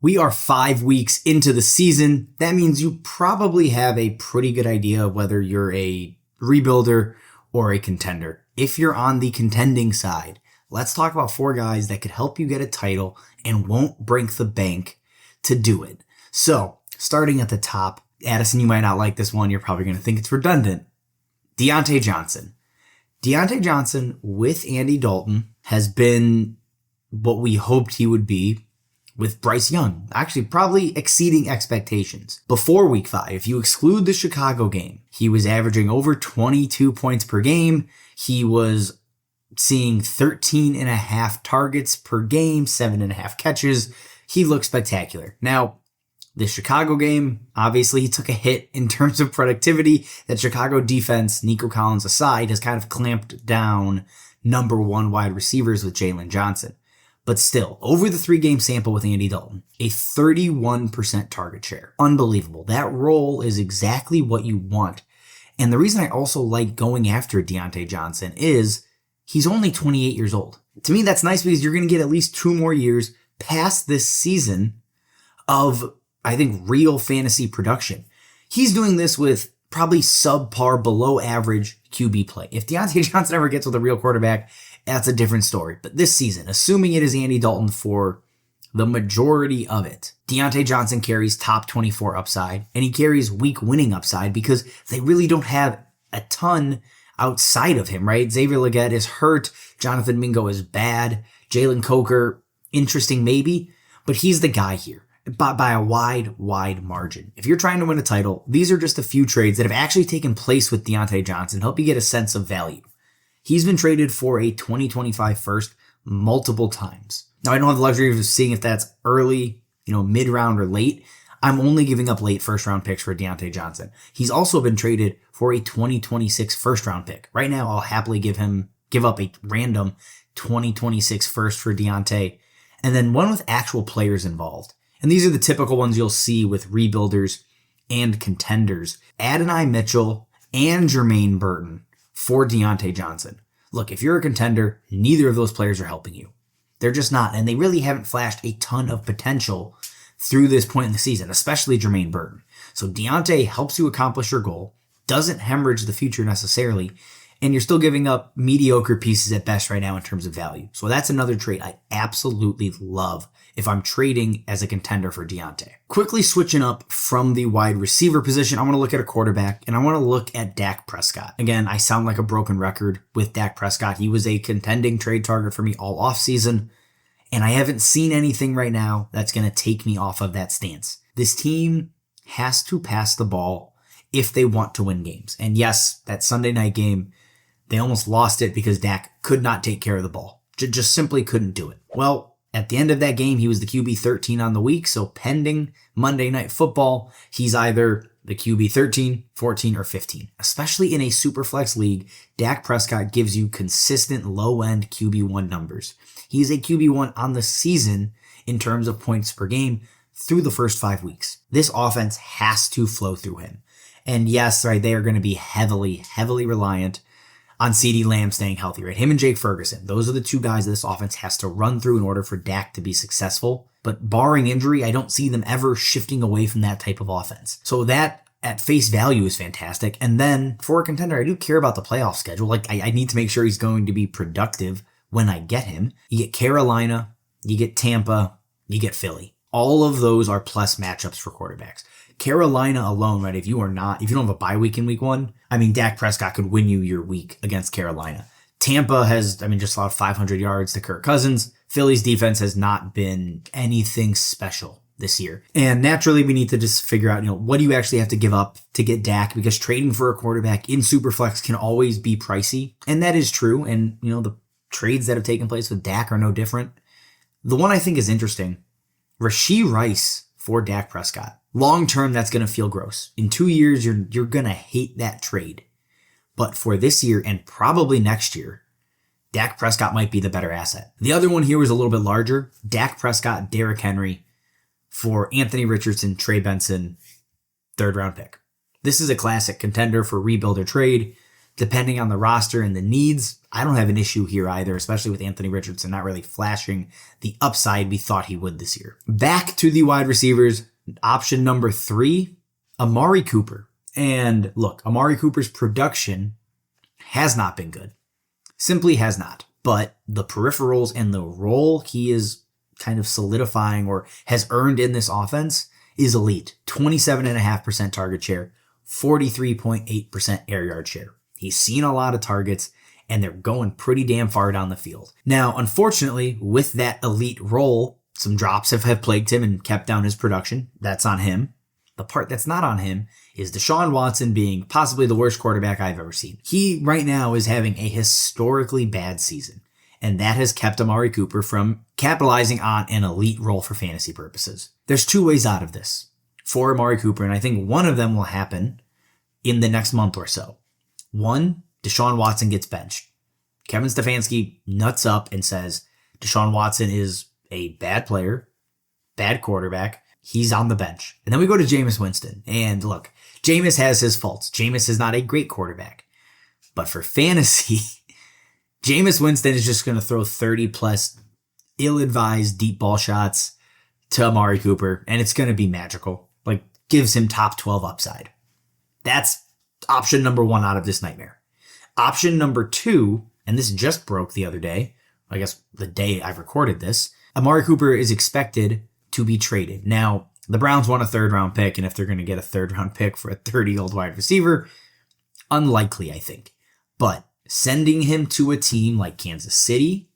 We are 5 weeks into the season. That means you probably have a pretty good idea of whether you're a rebuilder or a contender. If you're on the contending side, let's talk about 4 guys that could help you get a title and won't break the bank to do it. So, starting at the top, Addison, you might not like this one. You're probably going to think it's redundant. Diontae Johnson. Diontae Johnson with Andy Dalton has been what we hoped he would be with Bryce Young, actually probably exceeding expectations. Before week 5, if you exclude the Chicago game, he was averaging over 22 points per game. He was seeing 13.5 targets per game, 7.5 catches. He looked spectacular. Now, the Chicago game, obviously he took a hit in terms of productivity. That Chicago defense, Nico Collins aside, has kind of clamped down number 1 wide receivers with Jalen Johnson. But still, over the 3-game sample with Andy Dalton, a 31% target share. Unbelievable. That role is exactly what you want. And the reason I also like going after Diontae Johnson is he's only 28 years old. To me, that's nice because you're going to get at least 2 more years past this season of, I think, real fantasy production. He's doing this with probably subpar, below average QB play. If Diontae Johnson ever gets with a real quarterback, that's a different story. But this season, assuming it is Andy Dalton for the majority of it, Diontae Johnson carries top 24 upside, and he carries week winning upside because they really don't have a ton outside of him, right? Xavier Legette is hurt. Jonathan Mingo is bad. Jalen Coker, interesting maybe, but he's the guy here by a wide margin. If you're trying to win a title, these are just a few trades that have actually taken place with Diontae Johnson. Help you get a sense of value. He's been traded for a 2025 first multiple times. Now, I don't have the luxury of seeing if that's early, mid-round or late. I'm only giving up late first-round picks for Diontae Johnson. He's also been traded for a 2026 first-round pick. Right now, I'll happily give up a random 2026 first for Diontae, and then one with actual players involved. And these are the typical ones you'll see with rebuilders and contenders. Adonai Mitchell and Jermaine Burton for Diontae Johnson. Look, if you're a contender, neither of those players are helping you. They're just not, and they really haven't flashed a ton of potential through this point in the season, especially Jermaine Burton. So Diontae helps you accomplish your goal, doesn't hemorrhage the future necessarily, and you're still giving up mediocre pieces at best right now in terms of value. So that's another trade I absolutely love if I'm trading as a contender for Diontae. Quickly switching up from the wide receiver position, I want to look at a quarterback, and I want to look at Dak Prescott. Again, I sound like a broken record with Dak Prescott. He was a contending trade target for me all offseason, and I haven't seen anything right now that's going to take me off of that stance. This team has to pass the ball if they want to win games. And yes, that Sunday night game, they almost lost it because Dak could not take care of the ball. Just simply couldn't do it. Well, at the end of that game, he was the QB 13 on the week, so pending Monday Night Football, he's either the QB 13, 14, or 15. Especially in a Superflex league, Dak Prescott gives you consistent low-end QB1 numbers. He's a QB1 on the season in terms of points per game through the first 5 weeks. This offense has to flow through him. And yes, right, they are going to be heavily reliant on CeeDee Lamb staying healthy, right? Him and Jake Ferguson. Those are the 2 guys that this offense has to run through in order for Dak to be successful. But barring injury, I don't see them ever shifting away from that type of offense. So that at face value is fantastic. And then for a contender, I do care about the playoff schedule. Like I need to make sure he's going to be productive when I get him. You get Carolina, you get Tampa, you get Philly. All of those are plus matchups for quarterbacks. Carolina alone, right? If you don't have a bye week in week 1, Dak Prescott could win you your week against Carolina. Tampa has, just allowed 500 yards to Kirk Cousins. Philly's defense has not been anything special this year. And naturally, we need to just figure out, what do you actually have to give up to get Dak? Because trading for a quarterback in Superflex can always be pricey. And that is true. And, the trades that have taken place with Dak are no different. The one I think is interesting, Rashee Rice for Dak Prescott. Long term, that's going to feel gross. In 2 years, you're going to hate that trade. But for this year and probably next year, Dak Prescott might be the better asset. The other one here was a little bit larger. Dak Prescott, Derrick Henry for Anthony Richardson, Trey Benson, 3rd round pick. This is a classic contender for rebuild or trade. depending on the roster and the needs, I don't have an issue here either, especially with Anthony Richardson not really flashing the upside we thought he would this year. Back to the wide receivers, option number 3, Amari Cooper. And look, Amari Cooper's production has not been good. Simply has not. But the peripherals and the role he is kind of solidifying or has earned in this offense is elite. 27.5% target share, 43.8% air yard share. He's seen a lot of targets, and they're going pretty damn far down the field. Now, unfortunately, with that elite role, some drops have plagued him and kept down his production. That's on him. The part that's not on him is Deshaun Watson being possibly the worst quarterback I've ever seen. He right now is having a historically bad season, and that has kept Amari Cooper from capitalizing on an elite role for fantasy purposes. There's 2 ways out of this for Amari Cooper, and I think one of them will happen in the next month or so. One, Deshaun Watson gets benched. Kevin Stefanski nuts up and says Deshaun Watson is a bad player, bad quarterback. He's on the bench. And then we go to Jameis Winston. And look, Jameis has his faults. Jameis is not a great quarterback. But for fantasy, Jameis Winston is just going to throw 30 plus ill-advised deep ball shots to Amari Cooper, and it's going to be magical. Like, gives him top 12 upside. That's option number 1 out of this nightmare. Option number 2, and this just broke the other day, I guess the day I recorded this, Amari Cooper is expected to be traded. Now, the Browns want a 3rd round pick, and if they're going to get a 3rd round pick for a 30-year-old wide receiver, unlikely, I think. But sending him to a team like Kansas City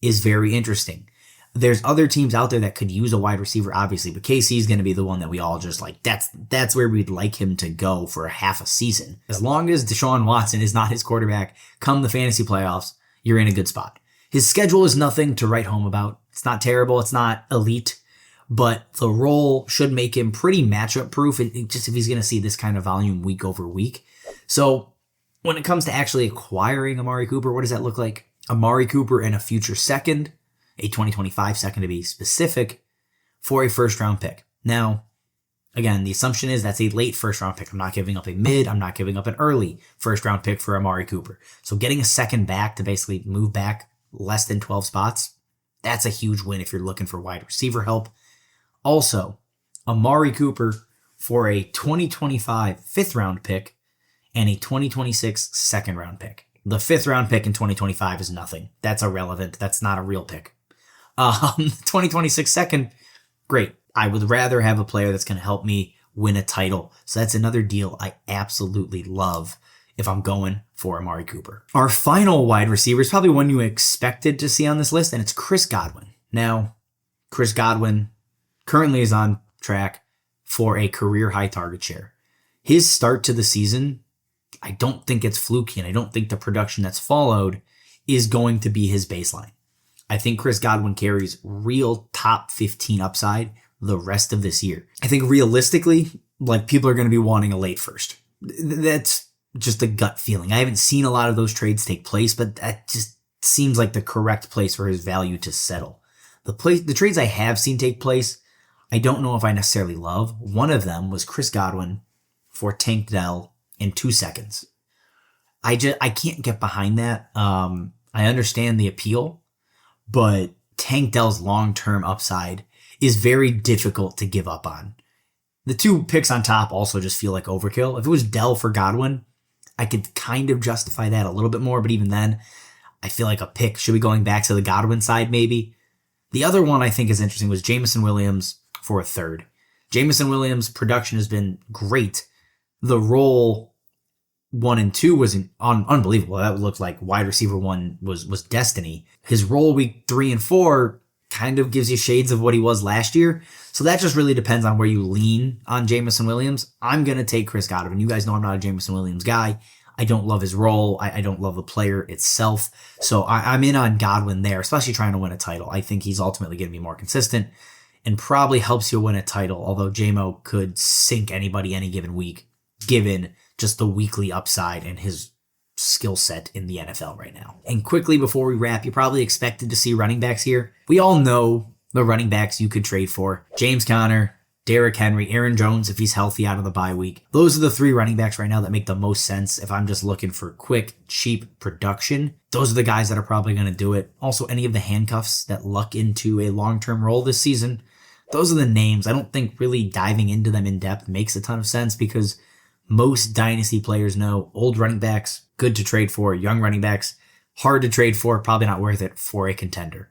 is very interesting. There's other teams out there that could use a wide receiver, obviously, but KC is going to be the one that we all just like. That's where we'd like him to go for a half a season. As long as Deshaun Watson is not his quarterback, come the fantasy playoffs, you're in a good spot. His schedule is nothing to write home about. It's not terrible. It's not elite, but the role should make him pretty matchup proof. Just if he's going to see this kind of volume week over week. So when it comes to actually acquiring Amari Cooper, what does that look like? Amari Cooper and a future second, a 2025 second to be specific, for a 1st round pick. Now, again, the assumption is that's a late 1st round pick. I'm not giving up a mid. I'm not giving up an early 1st round pick for Amari Cooper. So getting a second back to basically move back less than 12 spots, that's a huge win if you're looking for wide receiver help. Also, Amari Cooper for a 2025 5th round pick and a 2026 2nd round pick. The 5th round pick in 2025 is nothing. That's irrelevant. That's not a real pick. 2026 2nd, great. I would rather have a player that's going to help me win a title. So that's another deal I absolutely love if I'm going for Amari Cooper. Our final wide receiver is probably one you expected to see on this list, and it's Chris Godwin. Now, Chris Godwin currently is on track for a career high target share. His start to the season, I don't think it's fluky, and I don't think the production that's followed is going to be his baseline. I think Chris Godwin carries real top 15 upside the rest of this year. I think realistically, like, people are going to be wanting a late first. That's just a gut feeling. I haven't seen a lot of those trades take place, but that just seems like the correct place for his value to settle. The trades I have seen take place, I don't know if I necessarily love. One of them was Chris Godwin for Tank Dell in 2 seconds. I can't get behind that. I understand the appeal, but Tank Dell's long-term upside is very difficult to give up on. The 2 picks on top also just feel like overkill. If it was Dell for Godwin, I could kind of justify that a little bit more, but even then, I feel like a pick should be going back to the Godwin side maybe. The other one I think is interesting was Jameson Williams for a 3rd. Jameson Williams' production has been great. The role 1 and 2 was unbelievable. That looked like wide receiver 1 was destiny. His role week 3 and 4 kind of gives you shades of what he was last year. So that just really depends on where you lean on Jameson Williams. I'm going to take Chris Godwin. You guys know I'm not a Jameson Williams guy. I don't love his role. I don't love the player itself. So I'm in on Godwin there, especially trying to win a title. I think he's ultimately going to be more consistent and probably helps you win a title, although JMO could sink anybody any given week, given just the weekly upside and his skill set in the NFL right now. And quickly before we wrap, you probably expected to see running backs here. We all know the running backs you could trade for. James Conner, Derrick Henry, Aaron Jones if he's healthy out of the bye week. Those are the 3 running backs right now that make the most sense if I'm just looking for quick, cheap production. Those are the guys that are probably going to do it. Also, any of the handcuffs that luck into a long-term role this season, those are the names. I don't think really diving into them in depth makes a ton of sense because most Dynasty players know old running backs, good to trade for, young running backs, hard to trade for, probably not worth it for a contender.